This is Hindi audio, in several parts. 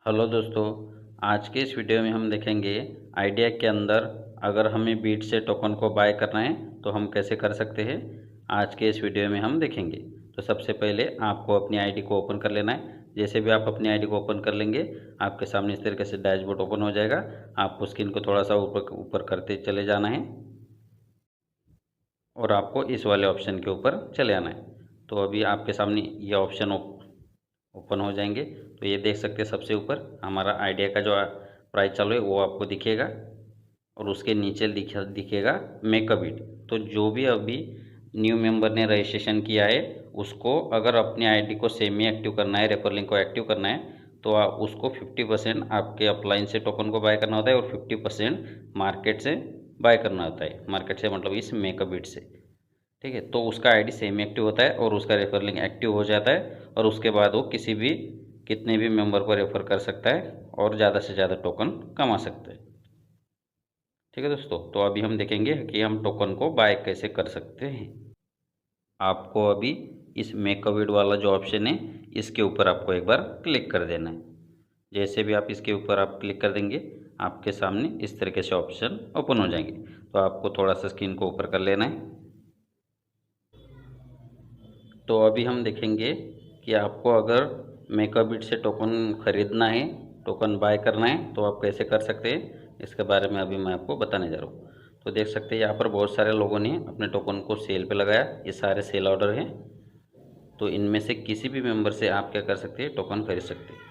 हेलो दोस्तों। आज के इस वीडियो में हम देखेंगे आइडिया के अंदर अगर हमें बीट से टोकन को बाय करना है तो हम कैसे कर सकते हैं। आज के इस वीडियो में हम देखेंगे। तो सबसे पहले आपको अपनी आईडी को ओपन कर लेना है। जैसे भी आप अपनी आईडी को ओपन कर लेंगे आपके सामने इस तरीके से डैशबोर्ड ओपन हो जाएगा। आपको स्क्रीन को थोड़ा सा ऊपर ऊपर करते चले जाना है और आपको इस वाले ऑप्शन के ऊपर चले आना है। तो अभी आपके सामने ये ऑप्शन ओपन हो जाएंगे। तो ये देख सकते हैं सबसे ऊपर हमारा आइडिया का जो प्राइस चालू है वो आपको दिखेगा और उसके नीचे दिखेगा मेक अ बिड। तो जो भी अभी न्यू मेंबर ने रजिस्ट्रेशन किया है उसको अगर अपनी आईडी को सेमी एक्टिव करना है, रेफर लिंक को एक्टिव करना है तो उसको 50% आपके अपलाइन से टोकन को बाय करना होता है और 50% मार्केट से बाय करना होता है। मार्केट से मतलब इस मेक अ बिड से, ठीक है। तो उसका आईडी सेम एक्टिव होता है और उसका रेफर लिंक एक्टिव हो जाता है और उसके बाद वो कितने भी मेंबर को रेफर कर सकता है और ज़्यादा से ज़्यादा टोकन कमा सकता है। ठीक है दोस्तों, तो अभी हम देखेंगे कि हम टोकन को बाय कैसे कर सकते हैं। आपको अभी इस मेक अ बिड वाला जो ऑप्शन है इसके ऊपर आपको एक बार क्लिक कर देना है। जैसे भी आप इसके ऊपर आप क्लिक कर देंगे आपके सामने इस तरीके से ऑप्शन ओपन हो जाएंगे। तो आपको थोड़ा सा स्क्रीन को ऊपर कर लेना है। तो अभी हम देखेंगे कि आपको अगर मेक अ बिट से टोकन ख़रीदना है, टोकन बाय करना है तो आप कैसे कर सकते हैं, इसके बारे में अभी मैं आपको बताने जा रहा हूँ। तो देख सकते हैं यहाँ पर बहुत सारे लोगों ने अपने टोकन को सेल पे लगाया। ये सारे सेल ऑर्डर हैं। तो इनमें से किसी भी मेंबर से आप क्या कर सकते हैं, टोकन खरीद सकते हैं।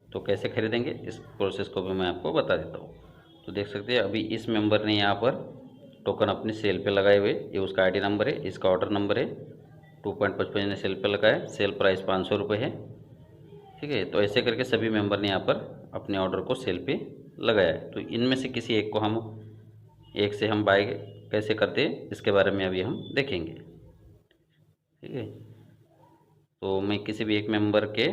तो कैसे खरीदेंगे इस प्रोसेस को भी मैं आपको बता देता हूँ। तो देख सकते हैं अभी इस मेंबर ने यहाँ पर टोकन अपने सेल पे लगाए हुए, ये उसका आईडी नंबर है, इसका ऑर्डर नंबर है। 2.55 ने सेल पे लगाया, सेल प्राइस 500 रुपये है, ठीक है। तो ऐसे करके सभी मेंबर ने यहाँ पर अपने ऑर्डर को सेल पे लगाया है। तो इनमें से किसी एक से हम बाय कैसे करते हैं इसके बारे में अभी हम देखेंगे, ठीक है। तो मैं किसी भी एक मेंबर के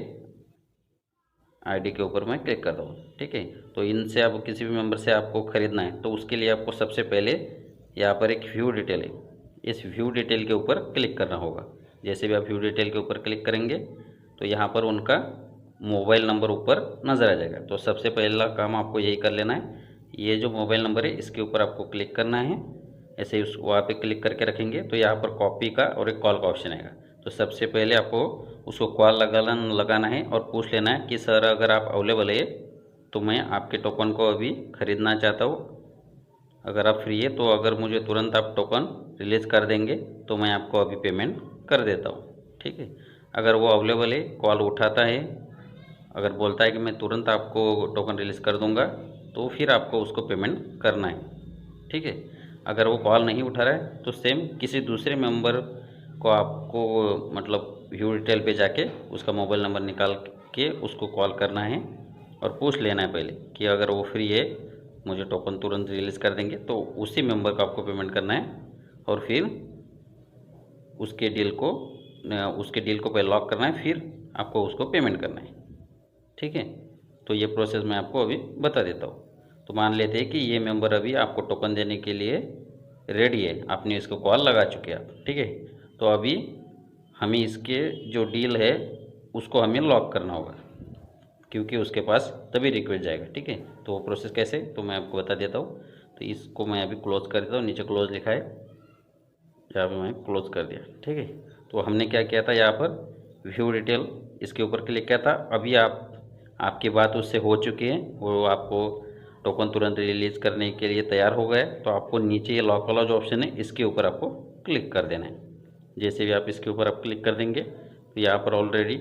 आईडी के ऊपर मैं क्लिक करता हूँ, ठीक है। तो इनसे आप किसी भी मेंबर से आपको ख़रीदना है तो उसके लिए आपको सबसे पहले यहाँ पर एक व्यू डिटेल है, इस व्यू डिटेल के ऊपर क्लिक करना होगा। जैसे भी आप व्यू डिटेल के ऊपर क्लिक करेंगे तो यहाँ पर उनका मोबाइल नंबर ऊपर नज़र आ जाएगा। तो सबसे पहला काम आपको यही कर लेना है, ये जो मोबाइल नंबर है इसके ऊपर आपको क्लिक करना है। ऐसे ही उस वहाँ पे क्लिक करके रखेंगे तो यहाँ पर कॉपी का और एक कॉल का ऑप्शन आएगा। तो सबसे पहले आपको उसको कॉल लगाना है और पूछ लेना है कि सर अगर आप अवेलेबल है तो मैं आपके टोकन को अभी ख़रीदना चाहता हूँ। अगर आप फ्री है तो अगर मुझे तुरंत आप टोकन रिलीज़ कर देंगे तो मैं आपको अभी पेमेंट कर देता हूँ, ठीक है। अगर वो अवेलेबल है, कॉल उठाता है, अगर बोलता है कि मैं तुरंत आपको टोकन रिलीज़ कर दूंगा तो फिर आपको उसको पेमेंट करना है, ठीक है। अगर वो कॉल नहीं उठा रहा है तो सेम किसी दूसरे मेंबर को आपको मतलब व्यू डिटेल पे जाके उसका मोबाइल नंबर निकाल के उसको कॉल करना है और पूछ लेना है पहले कि अगर वो फ्री है, मुझे टोकन तुरंत रिलीज़ कर देंगे, तो उसी मेंबर को आपको पेमेंट करना है और फिर उसके डील को पहले लॉक करना है, फिर आपको उसको पेमेंट करना है, ठीक है। तो ये प्रोसेस मैं आपको अभी बता देता हूँ। तो मान लेते हैं कि ये मेंबर अभी आपको टोकन देने के लिए रेडी है, आपने इसको कॉल लगा चुके हैं, ठीक है। तो अभी हमें इसके जो डील है उसको हमें लॉक करना होगा क्योंकि उसके पास तभी रिक्वेस्ट जाएगा, ठीक है। तो वो प्रोसेस कैसे, तो मैं आपको बता देता हूँ। तो इसको मैं अभी क्लोज़ कर देता हूँ, नीचे क्लोज़ लिखा है, यहाँ पर मैं क्लोज़ कर दिया, ठीक है। तो हमने क्या किया था, यहाँ पर व्यू डिटेल इसके ऊपर क्लिक किया था। अभी आपकी बात उससे हो चुकी है, वो आपको टोकन तुरंत रिलीज़ करने के लिए तैयार हो गए। तो आपको नीचे ये लॉक वाला जो ऑप्शन है इसके ऊपर आपको क्लिक कर देना है। जैसे भी आप इसके ऊपर आप क्लिक कर देंगे तो यहाँ पर ऑलरेडी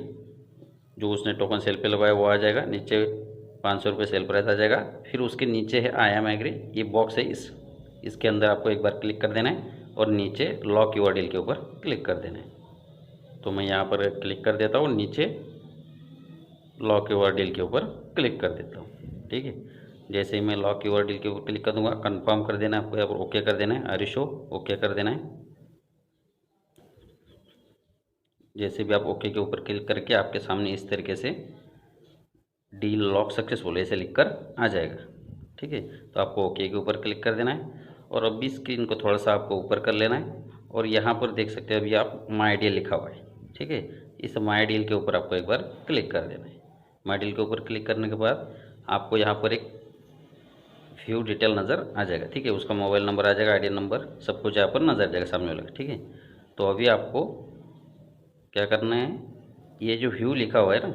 जो उसने टोकन सेल पे लगाया वो आ जाएगा, नीचे 500 रुपये सेल प्राइस आ जाएगा। फिर उसके नीचे है आई एम एग्री, ये बॉक्स है, इसके अंदर आपको एक बार क्लिक कर देना है और नीचे लॉक योर डील के ऊपर क्लिक कर देना है। तो मैं यहाँ पर क्लिक कर देता हूँ, नीचे लॉक योर डील के ऊपर क्लिक कर देता हूँ, ठीक है। जैसे ही मैं लॉक योर डील के ऊपर क्लिक कर दूंगा, कंफर्म कर देना है आपको, यहाँ पर ओके कर देना है, आर शो ओके कर देना है। जैसे भी आप ओके के ऊपर क्लिक करके आपके सामने इस तरीके से डील लॉक सक्सेसफुल ऐसे लिखकर आ जाएगा, ठीक है। तो आपको ओके के ऊपर क्लिक कर देना है और अभी स्क्रीन को थोड़ा सा आपको ऊपर कर लेना है और यहाँ पर देख सकते हैं अभी आप माई डील लिखा हुआ है, ठीक है। इस माई डील के ऊपर आपको एक बार क्लिक कर देना है। माई डील के ऊपर क्लिक करने के बाद आपको यहाँ पर एक व्यू डिटेल नज़र आ जाएगा। ठीक है, उसका मोबाइल नंबर आ जाएगा, आईडी नंबर, सब कुछ यहाँ पर नज़र आ जाएगा सामने वाला। ठीक है, तो अभी आपको क्या करना है, ये जो व्यू लिखा हुआ है ना,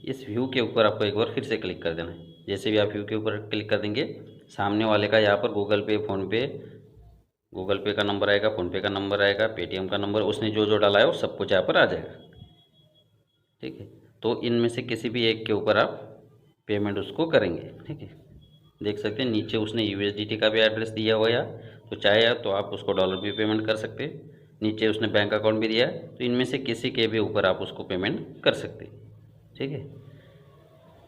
इस व्यू के ऊपर आपको एक बार फिर से क्लिक कर देना है। जैसे भी आप व्यू के ऊपर क्लिक कर देंगे, सामने वाले का यहाँ पर गूगल पे का नंबर आएगा, फ़ोनपे का नंबर आएगा, पेटीएम का नंबर, उसने जो जो डाला है वो सब कुछ यहाँ पर आ जाएगा। ठीक है, तो इनमें से किसी भी एक के ऊपर आप पेमेंट उसको करेंगे। ठीक है, देख सकते हैं नीचे उसने USDT का भी एड्रेस दिया हुआ है, तो चाहे तो आप उसको डॉलर भी पेमेंट कर सकते हैं। नीचे उसने बैंक अकाउंट भी दिया है, तो इनमें से किसी के भी ऊपर आप उसको पेमेंट कर सकते हैं। ठीक है,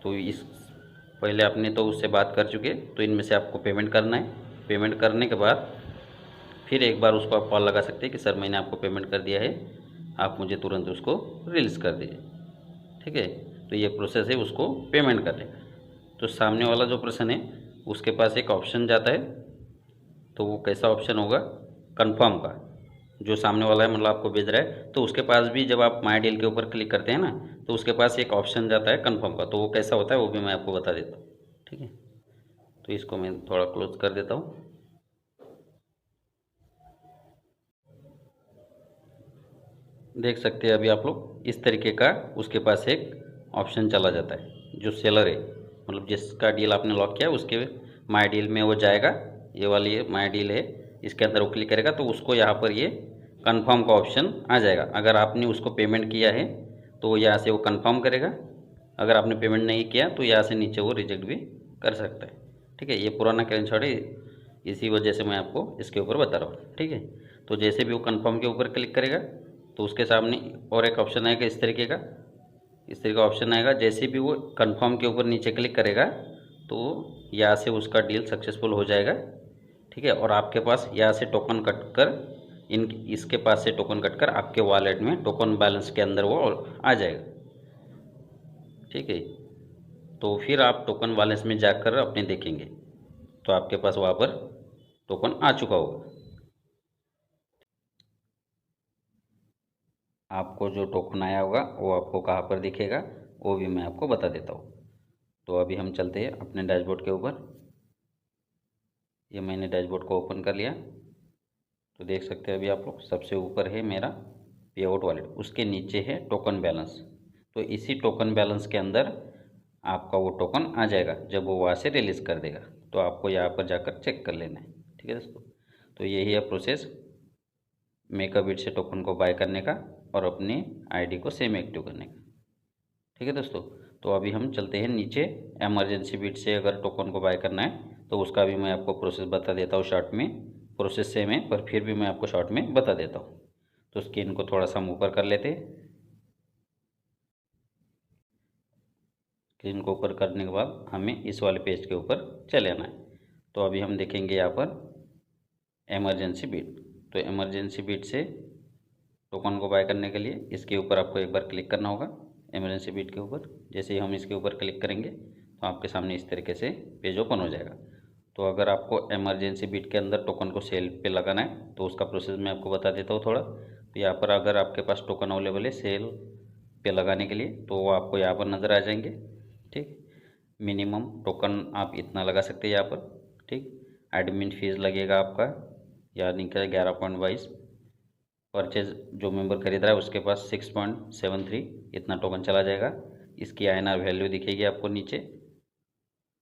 तो इस पहले आपने तो उससे बात कर चुके, तो इनमें से आपको पेमेंट करना है। पेमेंट करने के बाद फिर एक बार उसको आप कॉल लगा सकते हैं कि सर मैंने आपको पेमेंट कर दिया है, आप मुझे तुरंत उसको रिलीज़ कर दीजिए। ठीक है, तो ये प्रोसेस है उसको पेमेंट करने का। तो सामने वाला जो पर्सन है उसके पास एक ऑप्शन जाता है, तो वो कैसा ऑप्शन होगा, कंफर्म का। जो सामने वाला है मतलब आपको भेज रहा है, तो उसके पास भी जब आप माई डील के ऊपर क्लिक करते हैं ना, तो उसके पास एक ऑप्शन जाता है कंफर्म का। तो वो कैसा होता है वो भी मैं आपको बता देता हूँ। ठीक है, तो इसको मैं थोड़ा क्लोज कर देता हूँ। देख सकते हैं अभी आप लोग, इस तरीके का उसके पास एक ऑप्शन चला जाता है। जो सेलर है मतलब जिसका डील आपने लॉक किया है, उसके माई डील में वो जाएगा। ये वाली माई डील है, इसके अंदर वो क्लिक करेगा तो उसको यहाँ पर ये कंफर्म का ऑप्शन आ जाएगा। अगर आपने उसको पेमेंट किया है तो यहाँ से वो कंफर्म करेगा, अगर आपने पेमेंट नहीं किया तो यहाँ से नीचे वो रिजेक्ट भी कर सकता है। ठीक है, ये पुराना स्क्रीनशॉट है, इसी वजह से मैं आपको इसके ऊपर बता रहा हूँ। ठीक है, तो जैसे भी वो कंफर्म के ऊपर क्लिक करेगा तो उसके सामने और एक ऑप्शन आएगा इस तरीके का ऑप्शन आएगा। जैसे भी वो कंफर्म के ऊपर नीचे क्लिक करेगा तो यहाँ से उसका डील सक्सेसफुल हो जाएगा। ठीक है, और आपके पास यहाँ से टोकन कट कर इसके पास से टोकन कट कर आपके वॉलेट में टोकन बैलेंस के अंदर वो आ जाएगा। ठीक है, तो फिर आप टोकन बैलेंस में जाकर अपने देखेंगे तो आपके पास वहाँ पर टोकन आ चुका होगा। आपको जो टोकन आया होगा वो आपको कहाँ पर दिखेगा वो भी मैं आपको बता देता हूँ। तो अभी हम चलते हैं अपने डैशबोर्ड के ऊपर। ये मैंने डैशबोर्ड को ओपन कर लिया, तो देख सकते हैं अभी आप लोग सबसे ऊपर है मेरा पे आउट वॉलेट, उसके नीचे है टोकन बैलेंस। तो इसी टोकन बैलेंस के अंदर आपका वो टोकन आ जाएगा जब वो वहाँ से रिलीज़ कर देगा। तो आपको यहाँ पर जाकर चेक कर लेना है। ठीक है दोस्तों, तो यही है प्रोसेस मेकअबिट से टोकन को बाय करने का और अपनी आईडी को सेम एक्टिव करने का। ठीक है दोस्तों, तो अभी हम चलते हैं नीचे। इमरजेंसी बिट से अगर टोकन को बाय करना है तो उसका भी मैं आपको प्रोसेस बता देता हूँ शॉर्ट में। प्रोसेस सेम है पर फिर भी मैं आपको शॉर्ट में बता देता हूँ। तो स्क्रीन को थोड़ा सा हम ऊपर कर लेते हैं। स्क्रीन को ऊपर करने के बाद हमें इस वाले पेज के ऊपर चले आना है। तो अभी हम देखेंगे यहाँ पर इमरजेंसी बिट। तो इमरजेंसी बिट से टोकन को बाय करने के लिए इसके ऊपर आपको एक बार क्लिक करना होगा, इमरजेंसी बिट के ऊपर। जैसे ही हम इसके ऊपर क्लिक करेंगे तो आपके सामने इस तरीके से पेज ओपन हो जाएगा। तो अगर आपको इमरजेंसी बिट के अंदर टोकन को सेल पे लगाना है तो उसका प्रोसेस मैं आपको बता देता हूँ थोड़ा। तो यहाँ पर अगर आपके पास टोकन अवेलेबल है सेल पे लगाने के लिए तो वो आपको यहाँ पर नज़र आ जाएंगे। ठीक, मिनिमम टोकन आप इतना लगा सकते हैं यहाँ पर। ठीक, एडमिन फीस लगेगा आपका यानी कि 11.22। परचेज जो मेंबर खरीद रहा है उसके पास 6.73 इतना टोकन चला जाएगा। इसकी INR वैल्यू दिखेगी आपको नीचे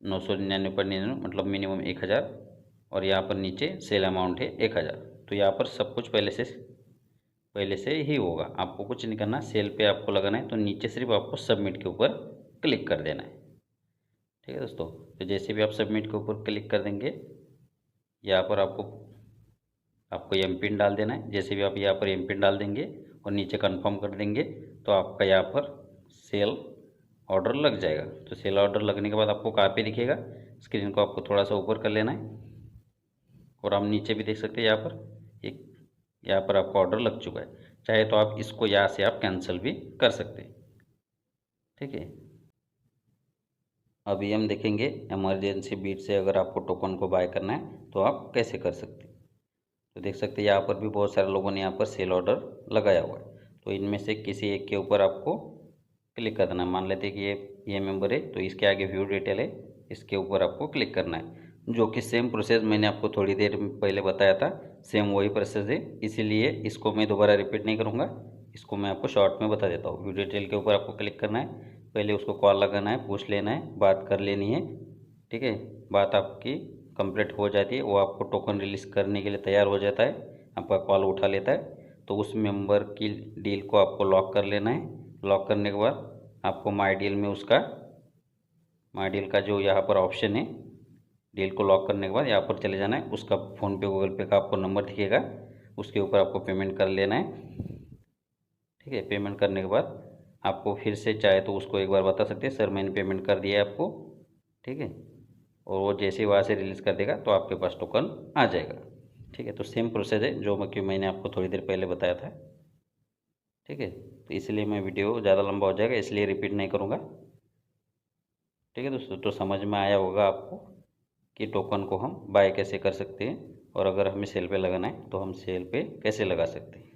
999.99 मतलब मिनिमम 1000, और यहाँ पर नीचे सेल अमाउंट है 1000। तो यहाँ पर सब कुछ पहले से ही होगा, आपको कुछ नहीं करना। सेल पे आपको लगाना है तो नीचे सिर्फ आपको सबमिट के ऊपर क्लिक कर देना है। ठीक है दोस्तों, तो जैसे भी आप सबमिट के ऊपर क्लिक कर देंगे यहाँ पर आपको एम पिन डाल देना है। जैसे भी आप यहाँ पर एम पिन डाल देंगे और नीचे कंफर्म कर देंगे तो आपका यहाँ पर सेल ऑर्डर लग जाएगा। तो सेल ऑर्डर लगने के बाद आपको कहाँ पे दिखेगा, स्क्रीन को आपको थोड़ा सा ऊपर कर लेना है और आप नीचे भी देख सकते हैं यहाँ पर आपका ऑर्डर लग चुका है। चाहे तो आप इसको यहाँ से आप कैंसिल भी कर सकते हैं। ठीक है, अभी हम देखेंगे इमरजेंसी बिट से अगर आपको टोकन को बाय करना है तो आप कैसे कर सकते हैं। तो देख सकते हैं यहाँ पर भी बहुत सारे लोगों ने यहाँ पर सेल ऑर्डर लगाया हुआ है। तो इनमें से किसी एक के ऊपर आपको क्लिक कर देना। मान लेते हैं कि ये मेंबर है, तो इसके आगे व्यू डिटेल है, इसके ऊपर आपको क्लिक करना है। जो कि सेम प्रोसेस मैंने आपको थोड़ी देर पहले बताया था, सेम वही प्रोसेस है, इसीलिए इसको मैं दोबारा रिपीट नहीं करूँगा, इसको मैं आपको शॉर्ट में बता देता हूँ। व्यू डिटेल के ऊपर आपको क्लिक करना है, पहले उसको कॉल लगाना है, पूछ लेना है, बात कर लेनी है, ठीक है। बात आपकी कंप्लीट हो जाती है, वो आपको टोकन रिलीज़ करने के लिए तैयार हो जाता है, आपका कॉल उठा लेता है। तो उस मेंबर की डील को आपको लॉक कर लेना है। लॉक करने के बाद आपको माई डील में उसका माई डील का जो यहाँ पर ऑप्शन है, डील को लॉक करने के बाद यहाँ पर चले जाना है। उसका फ़ोनपे गूगल पे का आपको नंबर दिखेगा, उसके ऊपर आपको पेमेंट कर लेना है, ठीक है। पेमेंट करने के बाद आपको फिर से चाहे तो उसको एक बार बता सकते हैं, सर मैंने पेमेंट कर दिया है आपको, ठीक है। और वो जैसे ही वहाँ से रिलीज़ कर देगा तो आपके पास टोकन आ जाएगा, ठीक है। तो सेम प्रोसेस है जो कि मैंने आपको थोड़ी देर पहले बताया था, ठीक है। तो इसलिए मैं वीडियो ज़्यादा लंबा हो जाएगा, इसलिए रिपीट नहीं करूँगा, ठीक है दोस्तों। तो समझ में आया होगा आपको कि टोकन को हम बाय कैसे कर सकते हैं, और अगर हमें सेल पे लगाना है तो हम सेल पे कैसे लगा सकते हैं।